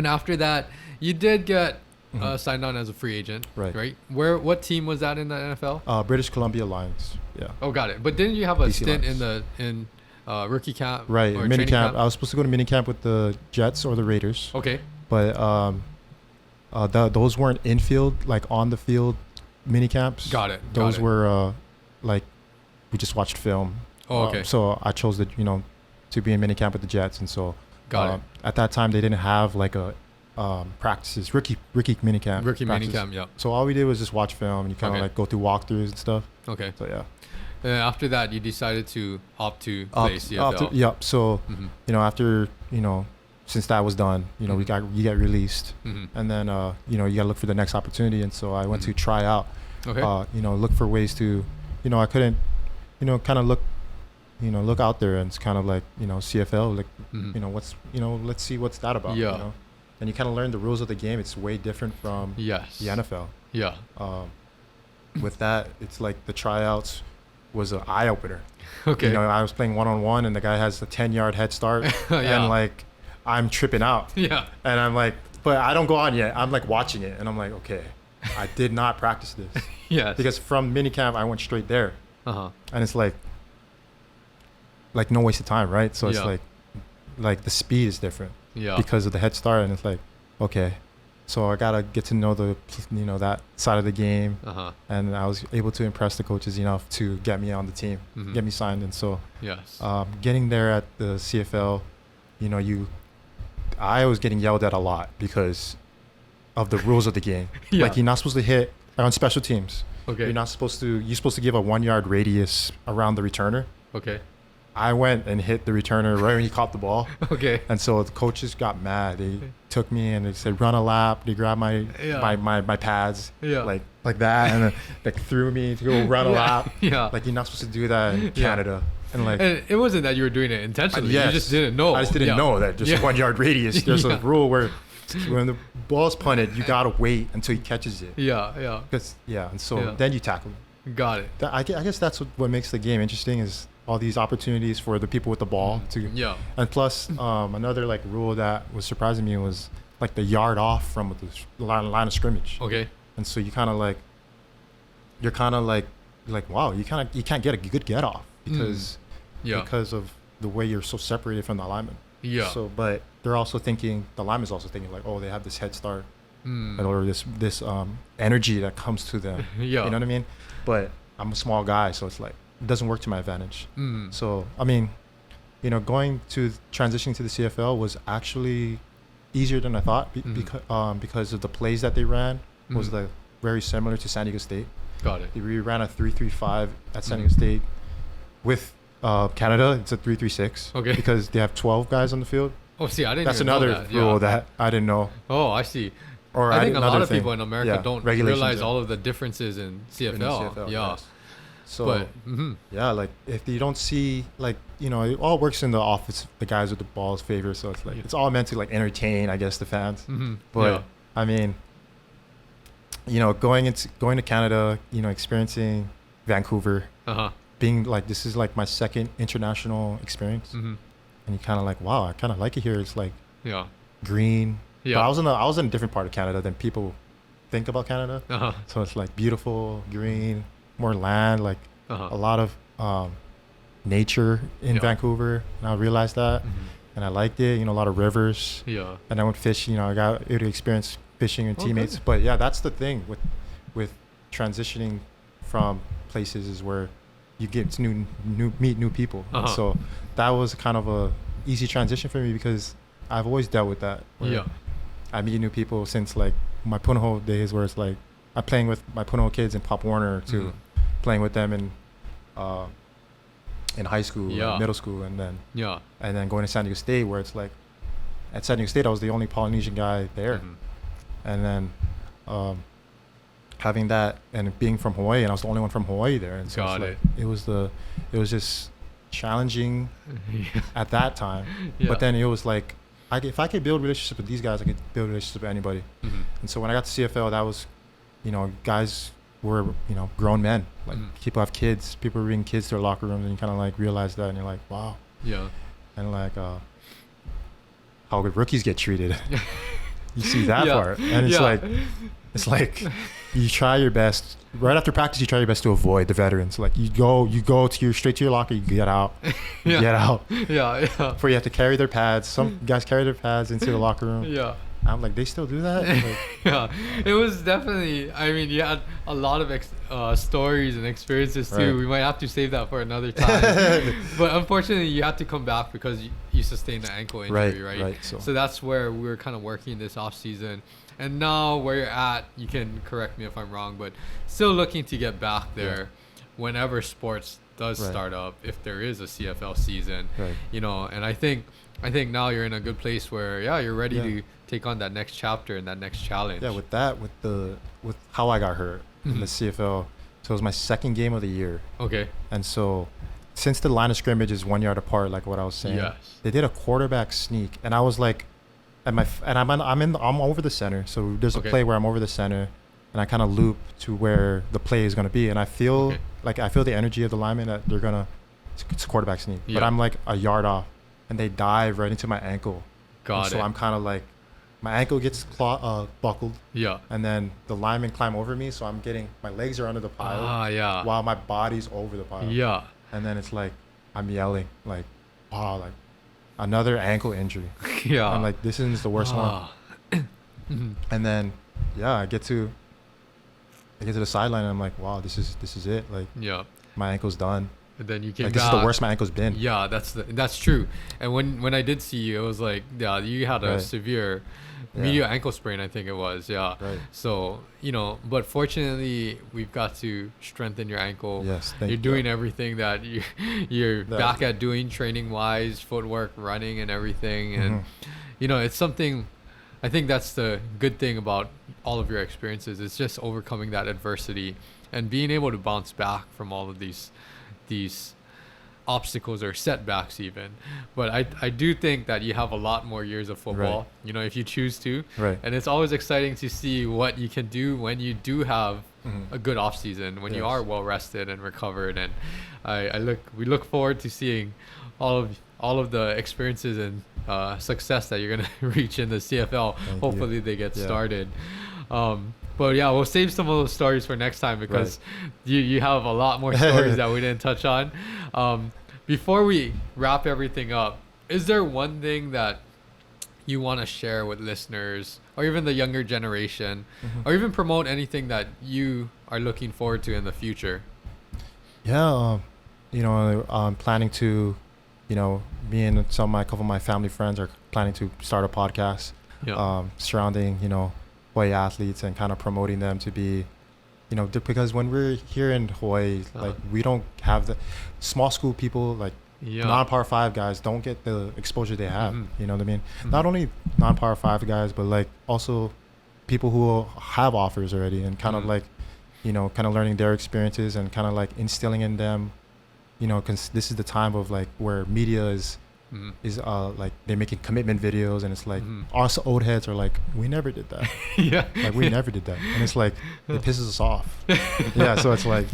And after that, you did get Mhm. signed on as a free agent, Right. right? What team was that in the NFL? British Columbia Lions. Yeah. Oh, got it. But didn't you have a BC stint Lions. in rookie camp Right. or Mini training camp. I was supposed to go to mini camp with the Jets or the Raiders, Okay. but those weren't infield, like on the field mini camps. Got it. Those were like we just watched film. Oh, okay. So I chose to be in mini camp with the Jets, and so Got it. at that time they didn't have like a practices rookie mini camp. Rookie practice. mini camp, yeah. So all we did was just watch film, and you kind of Okay. like go through walkthroughs and stuff. Okay. So yeah. And after that, you decided to opt to play CFL. Yep. So Mm-hmm. after since that was done, you get released, Mm-hmm. and then you gotta look for the next opportunity, and so I went to try out. Okay. Look for ways to, I couldn't, kind of look out there, and it's kind of like, CFL, like, Mhm. let's see what's that about. Yeah. And you kind of learn the rules of the game. It's way different from Yes. the NFL. Yeah. With that, it's like the tryouts was an eye opener. Okay. I was playing one-on-one, and the guy has a 10-yard head start, Yeah. and like I'm tripping out, Yeah. and I'm like, but I don't go on yet. I'm like watching it, and I'm like, okay, I did not practice this Yes. because from minicamp I went straight there, Uh-huh. and it's like no waste of time, right? So it's Yeah. like the speed is different Yeah. because of the head start, and it's like, okay, so I gotta get to know that side of the game. Uh-huh. And I was able to impress the coaches enough to get me on the team, Mhm. get me signed. And so Yes. getting there at the CFL, I was getting yelled at a lot because of the rules of the game. Yeah. Like, you're not supposed to hit on special teams. Okay. You're supposed to give a 1-yard radius around the returner. Okay. I went and hit the returner right when he caught the ball. Okay. And so the coaches got mad. They took me and they said, run a lap. They grabbed my Yeah. my pads, Yeah. like that, and then they threw me to go run a Yeah. lap. Yeah. Like, you're not supposed to do that in Canada. And like, And it wasn't that you were doing it intentionally. yes. You just didn't know. I just didn't Yeah. know that just Yeah. 1-yard radius. There's Yeah. a rule where when the ball's punted, you gotta wait until he catches it. Yeah. Yeah. And so Yeah. then you tackle him. Got it. I guess that's what makes the game interesting, is all these opportunities for the people with the ball to. Yeah. And plus, another like rule that was surprising me was like the yard off from the line of scrimmage. Okay. And so you're kind of like, wow, you can't get a good get off because Yeah. because of the way you're so separated from the lineman. Yeah. So, but they're also thinking, the lineman's also thinking like, oh, they have this head start or this energy that comes to them. Yeah. You know what I mean? But I'm a small guy, so it's like, it doesn't work to my advantage. Mm. So, I mean, transitioning to the CFL was actually easier than I thought because of the plays that they ran was like very similar to San Diego State. Got it. We ran a 3-3-5 at San Diego State. With Canada, it's a 3-3-6. Okay. Because they have 12 guys on the field. Oh, see, I didn't That's even know another that. rule Yeah. that I didn't know. Oh, I see. Or I think a lot another of people thing. in America don't regulations, realize all of the differences in CFL. in the CFL, Yeah. yes. So But yeah, like if you don't see it all works in the office, the guys with the ball's favor. So it's like it's all meant to like entertain, I guess, the fans. But yeah. I mean, going to Canada, experiencing Vancouver, Uh-huh. being like, this is like my second international experience, Mm-hmm. and you kind of like, wow, I kind of like it here. It's like Yeah. green. Yeah. But I was in a different part of Canada than people think about Canada. Uh-huh. So it's like beautiful, green, more land, like Uh-huh. a lot of nature in Yeah. Vancouver, and I realized that, and I liked it. A lot of rivers, Yeah. and I went fishing. I got able to experience fishing with Oh, teammates. good. But yeah, that's the thing with transitioning from places, is where you get to meet new people. And Uh-huh. so that was kind of a easy transition for me because I've always dealt with that. where Yeah. I meet new people since like my Punahou days, where it's like I'm playing with my Punahou kids in Pop Warner to playing with them in high school, Yeah. middle school, and then Yeah. going to San Diego State, where it's like at San Diego State I was the only Polynesian guy there, Mhm. and then having that and being from Hawaii, and I was the only one from Hawaii there, and so Got it's like, it was just challenging Yeah. at that time. Yeah. But then it was like, if I could build relationships with these guys, I could build relationships with anybody. Mhm. And so when I got to CFL, that was, guys were, grown men. Like people have kids, people bring kids to their locker rooms, and you kind of like realize that, and you're like, wow. Yeah. And like how good rookies get treated. you see that part, and it's like you try your best. Right after practice, you try your best to avoid the veterans. Like you go straight to your locker, you get out, get out. Yeah. Before you have to carry their pads. Some guys carry their pads into the locker room. Yeah. I'm like, they still do that? Like, Yeah, it was definitely. I mean, you had a lot of stories and experiences too. Right. We might have to save that for another time. But unfortunately, you had to come back because you sustained an ankle injury, right? Right. So that's where we were kind of working this off season. And now where you're at, you can correct me if I'm wrong, but still looking to get back there whenever sports does start up, if there is a CFL season, and I think now you're in a good place where you're ready to take on that next chapter and that next challenge. Yeah, with how I got hurt in the CFL, so it was my second game of the year. Okay. And so since the line of scrimmage is 1 yard apart, like what I was saying, they did a quarterback sneak, and I was like, I'm over the center. So there's a play where I'm over the center, and I kind of loop to where the play is going to be, and I feel the energy of the lineman that they're gonna. It's a quarterback sneak, but I'm like a yard off, and they dive right into my ankle. So I'm kind of like, my ankle gets buckled. Yeah. And then the linemen climb over me, so my legs are under the pile. While my body's over the pile. Yeah. And then it's like, I'm yelling like, wow, like another ankle injury. I'm like, this isn't the worst one. And then, I get to the sideline, and I'm like, wow, this is it. Like, my ankle's done. And then you came back. This is the worst my ankle's been. Yeah, that's true. And when I did see you, it was like, you had a severe medial ankle sprain, I think it was. Yeah. Right. So, but fortunately, we've got to strengthen your ankle. Yes. You're doing everything that you're back at doing training wise, footwork, running, and everything. And it's something. I think that's the good thing about all of your experiences. It's just overcoming that adversity and being able to bounce back from all of these obstacles or setbacks even. But I do think that you have a lot more years of football, if you choose to. Right. And it's always exciting to see what you can do when you do have a good off season, when you are well rested and recovered. And we look forward to seeing all of the experiences and success that you're gonna reach in the CFL. Hopefully they get started. But we'll save some of those stories for next time, because you have a lot more stories that we didn't touch on. Before we wrap everything up, is there one thing that you want to share with listeners, or even the younger generation, or even promote anything that you are looking forward to in the future? I'm planning to, me and a couple of my family friends are planning to start a podcast surrounding, Hawaii athletes, and kind of promoting them to be, because when we're here in Hawaii, like we don't have the small school people, like non-Power 5 guys don't get the exposure they have. You know what I mean? Not only non-Power 5 guys, but like also people who have offers already, and kind of like, kind of learning their experiences and kind of like instilling in them, because this is the time of like where media is like they're making commitment videos, and it's like us old heads are like, we never did that. Like we never did that, and it's like it pisses us off. So it's like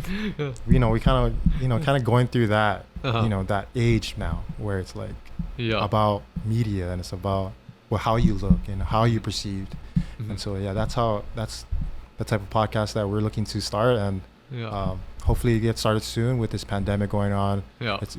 we kind of going through that that age now where it's like about media, and it's about how you look and how you perceived. And so that's the type of podcast that we're looking to start, and hopefully get started soon with this pandemic going on. It's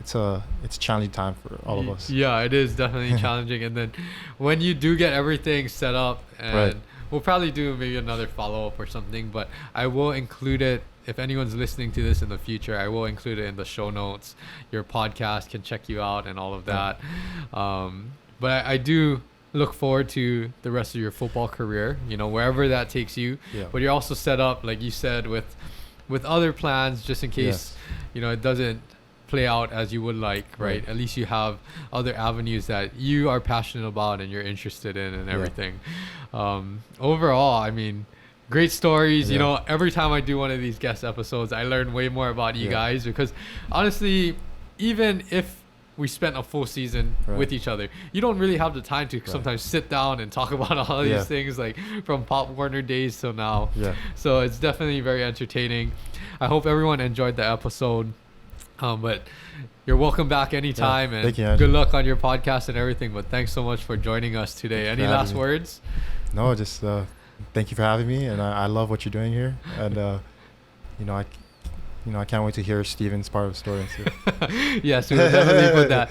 it's a challenging time for all of us. It is definitely challenging. And then when you do get everything set up, and we'll probably do maybe another follow-up or something, but I will include it. If anyone's listening to this in the future, I will include it in the show notes. Your podcast can check you out and all of that. But I do look forward to the rest of your football career, wherever that takes you. But you're also set up, like you said, with other plans, just in case it doesn't play out as you would like, right? At least you have other avenues that you are passionate about and you're interested in, and everything. Overall, I mean, great stories. Every time I do one of these guest episodes, I learn way more about you guys, because honestly, even if we spent a full season with each other, you don't really have the time to sometimes sit down and talk about all these things, like from Pop Warner days till now. So it's definitely very entertaining. I hope everyone enjoyed the episode. But you're welcome back anytime, and good luck on your podcast and everything. But thanks so much for joining us today. Any last words? No, just thank you for having me, and I love what you're doing here, and I can't wait to hear Steven's part of the story too. Yes, we'll definitely put that.